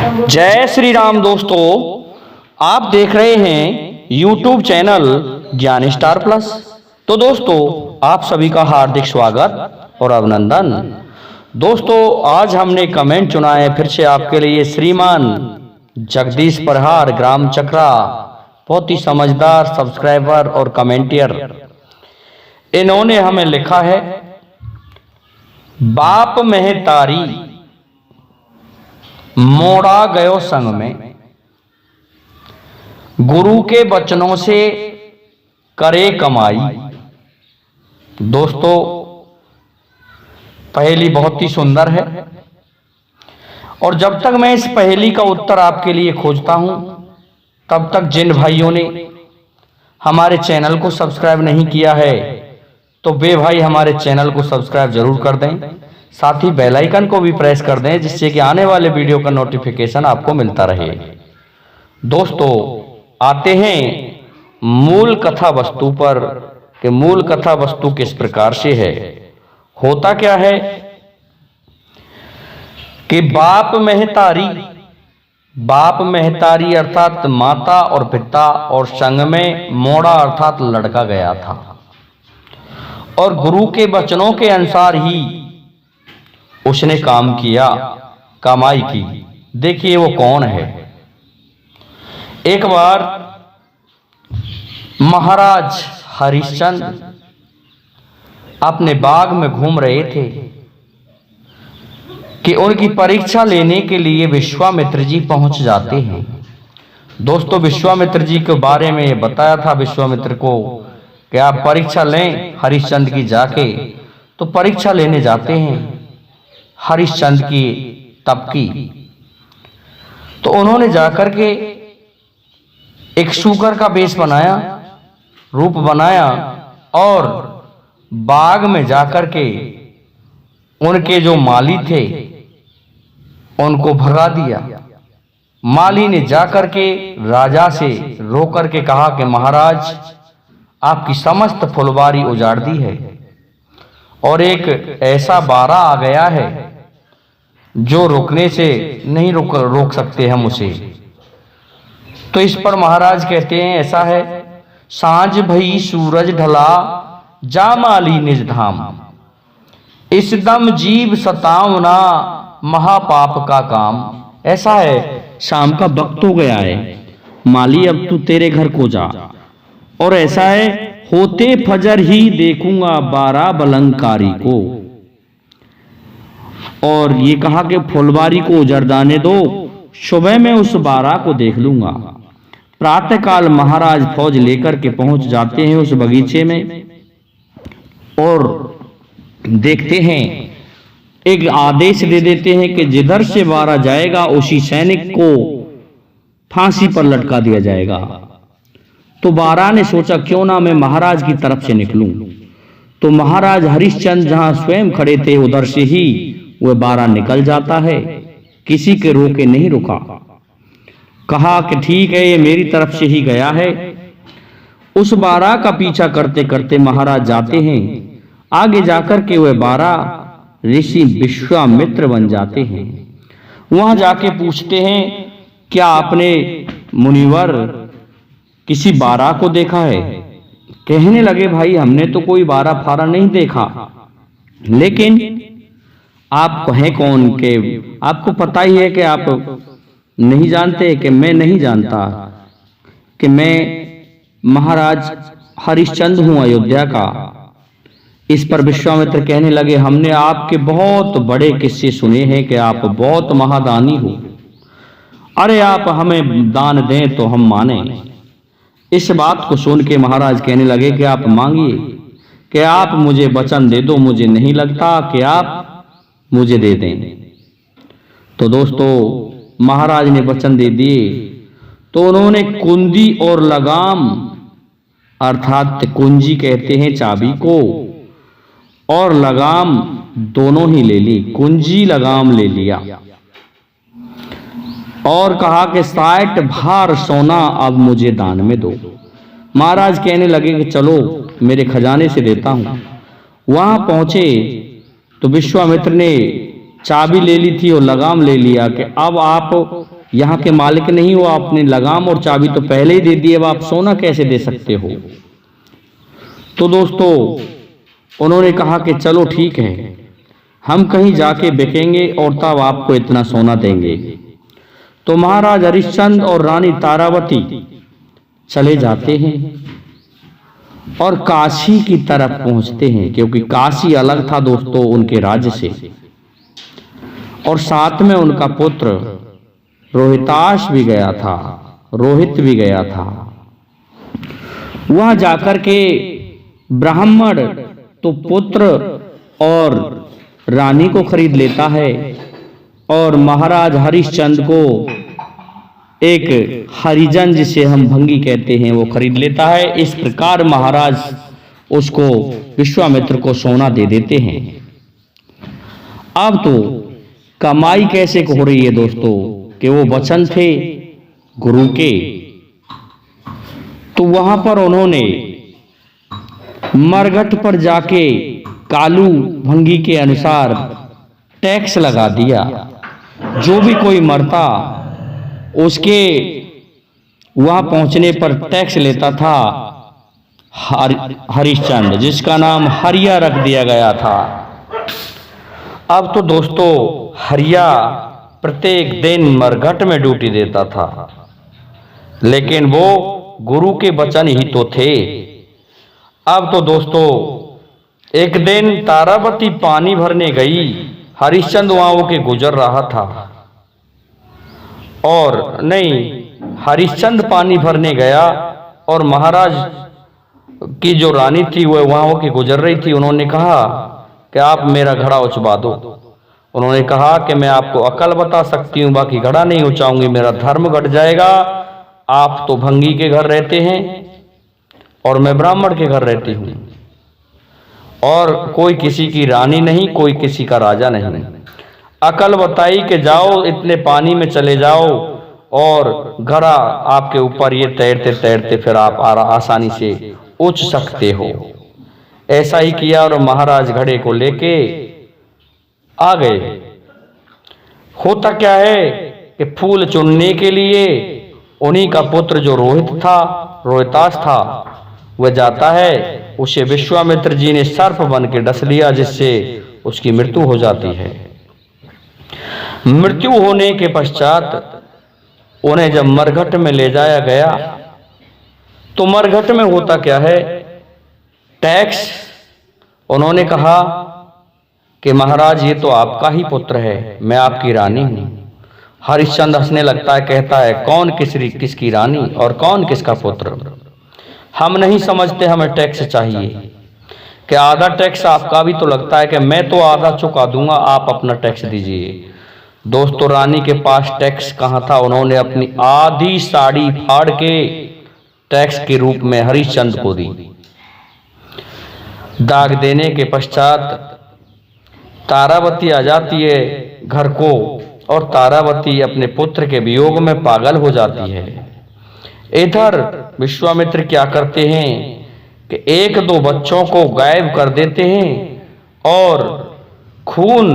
जय श्री राम दोस्तों, आप देख रहे हैं YouTube चैनल ज्ञान स्टार प्लस। तो दोस्तों, आप सभी का हार्दिक स्वागत और अभिनंदन। दोस्तों, आज हमने कमेंट चुना है फिर से आपके लिए श्रीमान जगदीश प्रहार ग्राम चक्रा, बहुत ही समझदार सब्सक्राइबर और कमेंटियर। इन्होंने हमें लिखा है, बाप महतारी मोड़ा गयो संग में, गुरु के वचनों से करे कमाई। दोस्तों, पहेली बहुत ही सुंदर है और जब तक मैं इस पहेली का उत्तर आपके लिए खोजता हूं, तब तक जिन भाइयों ने हमारे चैनल को सब्सक्राइब नहीं किया है तो वे भाई हमारे चैनल को सब्सक्राइब जरूर कर दें, साथ ही बेल आइकन को भी प्रेस कर दें, जिससे कि आने वाले वीडियो का नोटिफिकेशन आपको मिलता रहे। दोस्तों, आते हैं मूल कथा वस्तु पर कि मूल कथा वस्तु किस प्रकार से है। होता क्या है कि बाप महतारी अर्थात माता और पिता और संग में मोड़ा अर्थात लड़का गया था और गुरु के वचनों के अनुसार ही उसने काम किया, कमाई की। देखिए वो कौन है। एक बार महाराज हरिश्चंद्र अपने बाग में घूम रहे थे कि उनकी परीक्षा लेने के लिए विश्वामित्र जी पहुंच जाते हैं। दोस्तों, विश्वामित्र जी के बारे में बताया था विश्वामित्र को कि आप परीक्षा लें हरिश्चंद्र की जाके। तो परीक्षा लेने जाते हैं हरिश्चंद्र की तप की। तो उन्होंने जाकर के एक शूकर का वेश बनाया, रूप बनाया और बाग में जाकर के उनके जो माली थे उनको भगा दिया। माली ने जाकर के राजा से रो कर के कहा कि महाराज, आपकी समस्त फुलवारी उजाड़ दी है और एक ऐसा बारा आ गया है जो रुकने से नहीं रोक सकते हम उसे। तो इस पर महाराज कहते हैं, ऐसा है, सांझ भई सूरज ढला जा माली निज धाम, इस दम जीव सतावना महापाप का काम। ऐसा है, शाम का वक्त हो गया है, माली अब तू तेरे घर को जा। और ऐसा है, होते फजर ही देखूंगा बारा बलंकारी को। और ये कहा कि फुलवारी को उजड़ जाने दो, सुबह में उस बारा को देख लूंगा। प्रातःकाल महाराज फौज लेकर के पहुंच जाते हैं उस बगीचे में और देखते हैं, एक आदेश दे देते हैं कि जिधर से बारा जाएगा उसी सैनिक को फांसी पर लटका दिया जाएगा। तो बारा ने सोचा, क्यों ना मैं महाराज की तरफ से निकलूं। तो महाराज हरिश्चंद्र जहां स्वयं खड़े थे उधर से ही वह बारा निकल जाता है, किसी के रोके नहीं रुका। कहा कि ठीक है, ये मेरी तरफ से ही गया है। उस बारा का पीछा करते करते महाराज जाते हैं। आगे जाकर के वह बारा ऋषि विश्वामित्र बन जाते हैं। वहां जाके पूछते हैं, क्या आपने मुनिवर किसी बारा को देखा है? कहने लगे, भाई हमने तो कोई बारा फारा नहीं देखा, लेकिन आप कहें कौन के आपको पता ही है कि आप नहीं जानते कि मैं नहीं जानता कि मैं महाराज हरिश्चंद्र हूं अयोध्या का। इस पर विश्वामित्र कहने लगे, हमने आपके बहुत बड़े किस्से सुने हैं कि आप बहुत महादानी हो। अरे आप हमें दान दें तो हम माने। इस बात को सुन के महाराज कहने लगे कि आप मांगिए कि आप मुझे वचन दे दो, मुझे नहीं लगता कि आप मुझे दे दें। तो दोस्तों, महाराज ने वचन दे दिए। तो उन्होंने कुंदी और लगाम अर्थात कुंजी कहते हैं चाबी को, और लगाम दोनों ही ले ली। कुंजी लगाम ले लिया और कहा कि 60 भार सोना अब मुझे दान में दो। महाराज कहने लगे कि चलो मेरे खजाने से देता हूं। वहां पहुंचे तो विश्वामित्र ने चाबी ले ली थी और लगाम ले लिया कि अब आप यहाँ के मालिक नहीं हो, आपने लगाम और चाबी तो पहले ही दे दी, अब आप सोना कैसे दे सकते हो। तो दोस्तों उन्होंने कहा कि चलो ठीक है, हम कहीं जाके बिकेंगे और तब आपको इतना सोना देंगे। तो महाराज हरिश्चंद्र और रानी तारावती चले जाते हैं और काशी की तरफ पहुंचते हैं, क्योंकि काशी अलग था दोस्तों उनके राज्य से, और साथ में उनका पुत्र रोहिताश भी गया था, रोहित भी गया था। वहां जाकर के ब्राह्मण तो पुत्र और रानी को खरीद लेता है और महाराज हरिश्चंद्र को एक हरिजन, जिसे हम भंगी कहते हैं, वो खरीद लेता है। इस प्रकार महाराज उसको विश्वामित्र को सोना दे देते हैं। अब तो कमाई कैसे हो रही है दोस्तों कि वो वचन थे गुरु के, तो वहां पर उन्होंने मरघट पर जाके कालू भंगी के अनुसार टैक्स लगा दिया। जो भी कोई मरता उसके वहां पहुंचने पर टैक्स लेता था हरिश्चंद्र, जिसका नाम हरिया रख दिया गया था। अब तो दोस्तों हरिया प्रत्येक दिन मरघट में ड्यूटी देता था, लेकिन वो गुरु के वचन ही तो थे। अब तो दोस्तों एक दिन तारावती पानी भरने गई, हरिश्चंद्र वहां होके गुजर रहा था, और नहीं, हरिश्चंद्र पानी भरने गया और महाराज की जो रानी थी वह वहां होके गुजर रही थी। उन्होंने कहा कि आप मेरा घड़ा उचबा दो। उन्होंने कहा कि मैं आपको अकल बता सकती हूँ, बाकी घड़ा नहीं उचाऊंगी, मेरा धर्म घट जाएगा। आप तो भंगी के घर रहते हैं और मैं ब्राह्मण के घर रहती हूँ, और कोई किसी की रानी नहीं, कोई किसी का राजा नहीं। अकल बताई कि जाओ इतने पानी में चले जाओ और घड़ा आपके ऊपर ये तैरते तैरते फिर आप आसानी से उठ सकते हो। ऐसा ही किया और महाराज घड़े को लेके आ गए। होता क्या है कि फूल चुनने के लिए उन्हीं का पुत्र जो रोहिताश था, वह जाता है। उसे विश्वामित्र जी ने सर्प बन के डस लिया, जिससे उसकी मृत्यु हो जाती है। मृत्यु होने के पश्चात उन्हें जब मरघट में ले जाया गया, तो मरघट में होता क्या है, टैक्स। उन्होंने कहा कि महाराज ये तो आपका ही पुत्र है, मैं आपकी रानी हूं। हरिश्चंद्र हंसने लगता है, कहता है कौन किसकी रानी और कौन किसका पुत्र, हम नहीं समझते, हमें टैक्स चाहिए। कि आधा टैक्स आपका भी तो लगता है कि मैं तो आधा चुका दूंगा, आप अपना टैक्स दीजिए। दोस्तों रानी के पास टैक्स कहाँ था, उन्होंने अपनी आधी साड़ी फाड़ के टैक्स के रूप में हरिश्चंद्र को दी। दाग देने के पश्चात तारावती आ जाती है घर को, और तारावती अपने पुत्र के वियोग में पागल हो जाती है। इधर विश्वामित्र क्या करते हैं कि एक दो बच्चों को गायब कर देते हैं और खून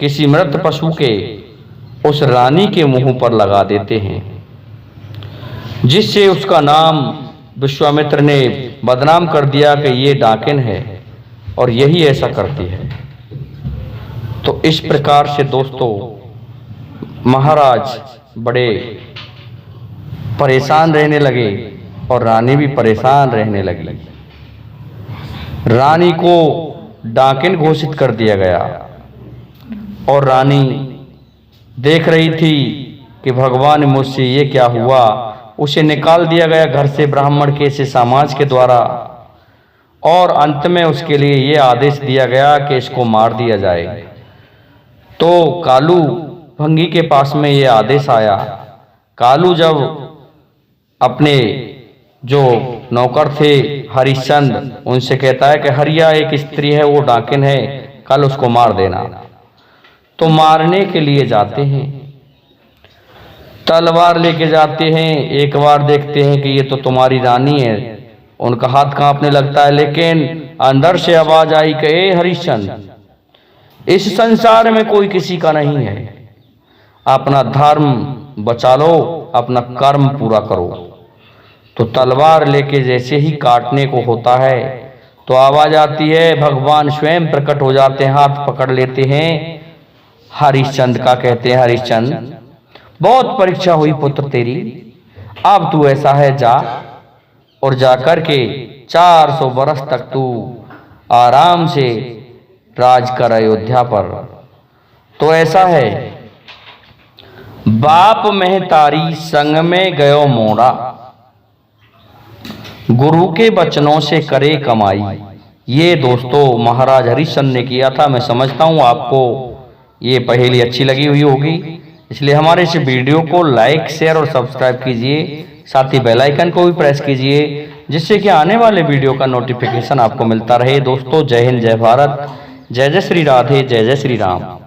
किसी मृत पशु के उस रानी के मुंह पर लगा देते हैं, जिससे उसका नाम विश्वामित्र ने बदनाम कर दिया कि ये डाकिन है और यही ऐसा करती है। तो इस प्रकार से दोस्तों महाराज बड़े परेशान रहने लगे और रानी भी परेशान रहने लगी। रानी को डाकिन घोषित कर दिया गया और रानी देख रही थी कि भगवान मुझसे ये क्या हुआ। उसे निकाल दिया गया घर से ब्राह्मण के से समाज के द्वारा, और अंत में उसके लिए ये आदेश दिया गया कि इसको मार दिया जाए। तो कालू भंगी के पास में ये आदेश आया। कालू जब अपने जो नौकर थे हरिश्चंद्र, उनसे कहता है कि हरिया एक स्त्री है, वो डाकिन है, कल उसको मार देना। तो मारने के लिए जाते हैं, तलवार लेके जाते हैं। एक बार देखते हैं कि ये तो तुम्हारी रानी है, उनका हाथ कांपने लगता है, लेकिन अंदर से आवाज आई कि ए हरिश्चंद्र, इस संसार में कोई किसी का नहीं है। अपना धर्म बचा लो, अपना कर्म पूरा करो। तो तलवार लेके जैसे ही काटने को होता है तो आवाज आती है, भगवान स्वयं प्रकट हो जाते हैं, हाथ पकड़ लेते हैं। हरिश्चंद्र का कहते हैं, हरिश्चंद्र बहुत परीक्षा हुई पुत्र तेरी, अब तू ऐसा है जा और जाकर के 400 वर्ष तक तू आराम से राज कर अयोध्या पर। तो ऐसा है, बाप महतारी संग में गयो मोड़ा, गुरु के वचनों से करे कमाई। ये दोस्तों महाराज हरिश्चंद्र ने किया था। मैं समझता हूँ आपको ये पहेली अच्छी लगी हुई होगी, इसलिए हमारे इस वीडियो को लाइक शेयर और सब्सक्राइब कीजिए, साथ ही बेल आइकन को भी प्रेस कीजिए, जिससे कि आने वाले वीडियो का नोटिफिकेशन आपको मिलता रहे। दोस्तों जय हिंद, जय भारत, जय जय श्री राधे, जय जय श्री राम।